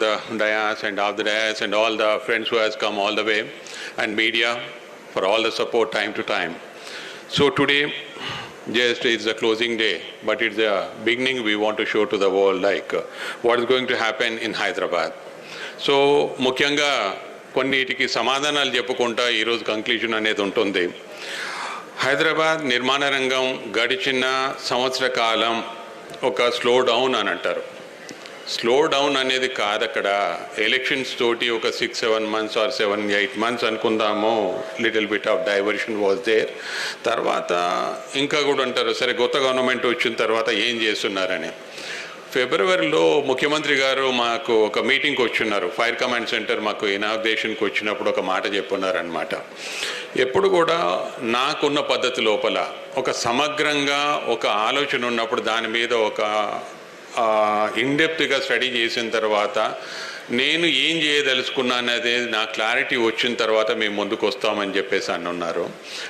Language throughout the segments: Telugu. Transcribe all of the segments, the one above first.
the dais and off the dais and all the friends who has come all the way and media for all the support time to time. So today, just it's the closing day, but it's the beginning we want to show to the world what is going to happen in Hyderabad. So ముఖ్యంగా కొన్నిటికి సమాధానాలు చెప్పుకుంటా ఈరోజు కంక్లూజన్ అనేది ఉంటుంది. హైదరాబాద్ నిర్మాణ రంగం గడిచిన సంవత్సర కాలం ఒక స్లో డౌన్ అని అంటారు. స్లో డౌన్ అనేది కాదు, అక్కడ ఎలక్షన్స్ తోటి ఒక 6-7 months ఆర్ 7-8 months అనుకుందాము, little bit of diversion was there. తర్వాత ఇంకా కూడా అంటారు సరే కొత్త గవర్నమెంట్ వచ్చిన తర్వాత ఏం చేస్తున్నారని. ఫిబ్రవరిలో ముఖ్యమంత్రి గారు మాకు ఒక మీటింగ్కి వచ్చిన్నారు, ఫైర్ కమాండ్ సెంటర్ మాకు ఇనాగ్రేషన్కి వచ్చినప్పుడు ఒక మాట చెప్పున్నారనమాట. ఎప్పుడు కూడా నాకున్న పద్ధతి లోపల ఒక సమగ్రంగా ఒక ఆలోచన ఉన్నప్పుడు దాని మీద ఒక ఇన్డెప్త్గా స్టడీ చేసిన తర్వాత నేను ఏం చేయదలుచుకున్నా అనేది నా క్లారిటీ వచ్చిన తర్వాత మేము ముందుకు వస్తామని చెప్పేసి అన్నారు.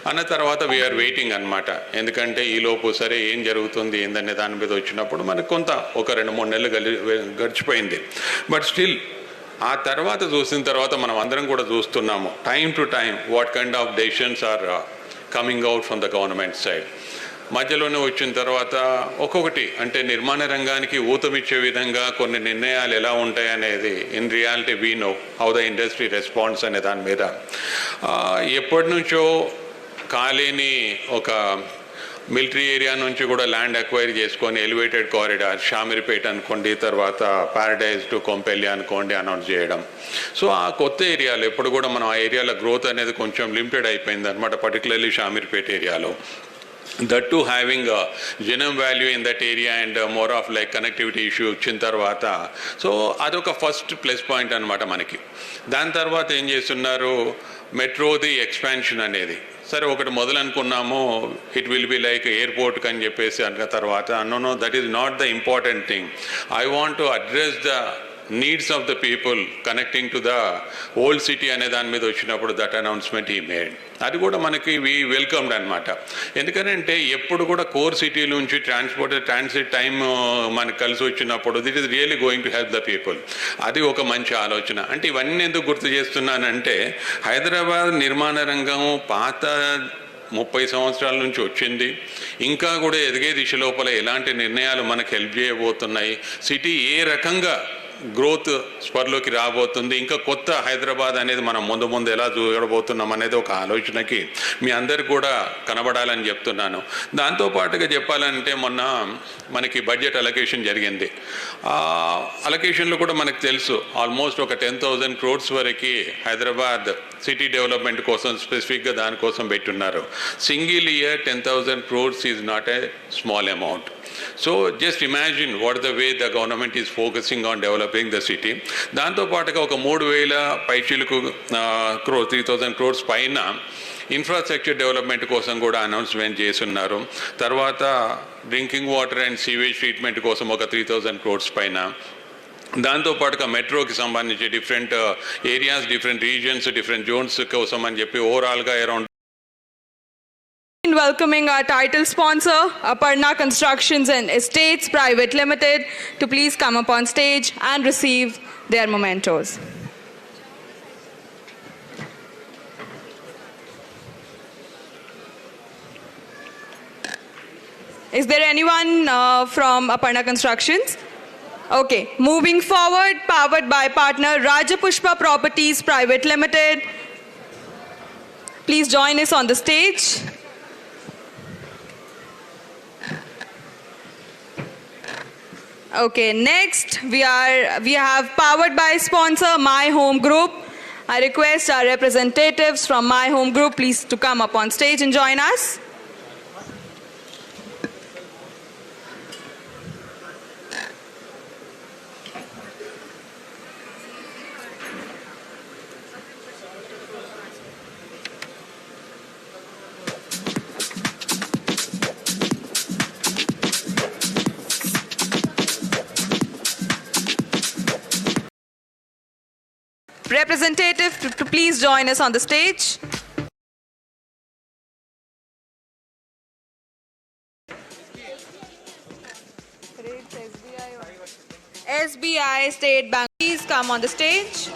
అన్న తర్వాత వీఆర్ వెయిటింగ్ అనమాట. ఎందుకంటే ఈలోపు సరే ఏం జరుగుతుంది ఏందనే దాని మీద వచ్చినప్పుడు మనకు కొంత ఒక 2-3 నెలలు గడిచిపోయింది. బట్ స్టిల్ ఆ తర్వాత చూసిన తర్వాత మనం అందరం కూడా చూస్తున్నాము time to time what kind of decisions are coming out from the government side. మధ్యలోనే వచ్చిన తర్వాత ఒక్కొక్కటి అంటే నిర్మాణ రంగానికి ఊతమిచ్చే విధంగా కొన్ని నిర్ణయాలు ఎలా ఉంటాయనేది in reality we know how the industry response అనే దాని మీద ఎప్పటి నుంచో కాలేని ఒక మిలిటరీ ఏరియా నుంచి కూడా ల్యాండ్ అక్వైర్ చేసుకొని ఎలివేటెడ్ కారిడార్ షామీర్పేట అనుకోండి, తర్వాత ప్యారడైజ్ టు కొంపెల్లి అనుకోండి అనౌన్స్ చేయడం. సో ఆ కొత్త ఏరియాలో ఎప్పుడు కూడా మనం ఆ ఏరియాలో గ్రోత్ అనేది కొంచెం లిమిటెడ్ అయిపోయింది అనమాట, పర్టికులర్లీ షామీర్పేట ఏరియాలో. That too having a genome value in that area and more of like connectivity issue వచ్చిన తర్వాత సో అదొక ఫస్ట్ ప్లస్ పాయింట్ అనమాట మనకి. దాని తర్వాత ఏం చేస్తున్నారు, మెట్రోది ఎక్స్పాన్షన్ అనేది సరే ఒకటి మొదలు అనుకున్నాము, ఇట్ విల్ బి లైక్ ఎయిర్పోర్ట్కి అని చెప్పేసి అన్న తర్వాత know that is not the important thing. I want to address the needs of the people connecting to the old city అనే దాని మీద వచ్చినప్పుడు దట్ అనౌన్స్మెంట్ ఈ మేడ్. అది కూడా మనకి వెల్కమ్డ్ అనమాట. ఎందుకంటే ఎప్పుడు కూడా కోర్ సిటీ నుంచి ట్రాన్సిట్ టైం మనకు కలిసి వచ్చినప్పుడు that is really going to help the people. అది ఒక మంచి ఆలోచన. అంటే ఇవన్నీ ఎందుకు గుర్తు చేస్తున్నానంటే హైదరాబాద్ నిర్మాణ రంగం పాత 30 సంవత్సరాల నుంచి వచ్చింది, ఇంకా కూడా ఎదిగే దిశ లోపల ఎలాంటి నిర్ణయాలు మనకు హెల్ప్ చేయబోతున్నాయి, సిటీ ఏ రకంగా గ్రోత్ స్పర్లోకి రాబోతుంది, ఇంకా కొత్త హైదరాబాద్ అనేది మనం ముందు ఎలా చూడబోతున్నాం అనేది ఒక ఆలోచనకి మీ అందరికి కూడా కనబడాలని చెప్తున్నాను. దాంతోపాటుగా చెప్పాలంటే మొన్న మనకి బడ్జెట్ అలొకేషన్ జరిగింది. అలొకేషన్లో కూడా మనకు తెలుసు ఆల్మోస్ట్ ఒక 10,000 crores వరకు హైదరాబాద్ సిటీ డెవలప్మెంట్ కోసం స్పెసిఫిక్గా దానికోసం పెట్టున్నారు. Single year 10,000 crores is not a small amount. So just imagine what the way the government is focusing on developing the city. దాంతోపాటుగా ఒక 3,000 పైచీలకు 3,000 crores పైన ఇన్ఫ్రాస్ట్రక్చర్ డెవలప్మెంట్ కోసం కూడా అనౌన్స్మెంట్ చేస్తున్నారు. తర్వాత drinking water and sewage treatment కోసం ఒక 3,000 crores పైన, దాంతోపాటుగా మెట్రోకి సంబంధించి different areas, different regions, different Jones కోసం అని చెప్పి ఓవరాల్గా around welcoming our title sponsor, Aparna Constructions and Estates Private Limited, to please come up on stage and receive their mementos. Is there anyone from Aparna Constructions? Okay, moving forward, powered by partner Rajapushpa Properties Private Limited. Please join us on the stage. Okay, next we have powered by sponsor My Home Group. I request our representatives from My Home Group please to come up on stage and join us. Representative to please join us on the stage. SBI State Bank, please come on the stage.